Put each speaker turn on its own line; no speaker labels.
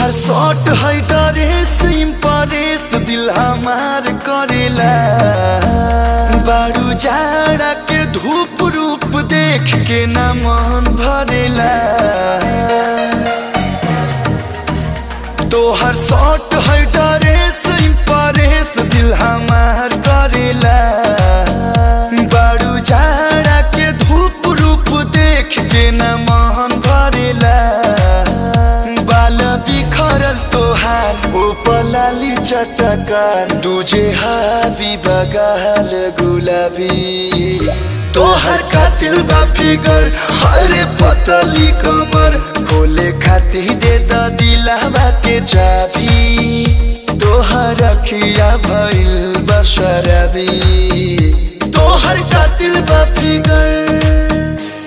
तोहर शॉट है dress impress दिल हमार करेला। बारू जाड़ा के धूप रूप देख के न मन भरेला। तोहर शॉट है ड्रेस इम्प्रेस दिल हमार करेला। बारू जाड़ा के धूप रूप देख के न मन भरेला। बिखरल तोहार ओ पलाली चटकार दूजे हाबी बगाल गुलाबी। तोहर कातिल बा फिगर हरे पतली कमर खोले खाती दे द दिलवा के चाबी। तोहर अखिया भइल बा शराबी। तोहर कातिल बा फिगर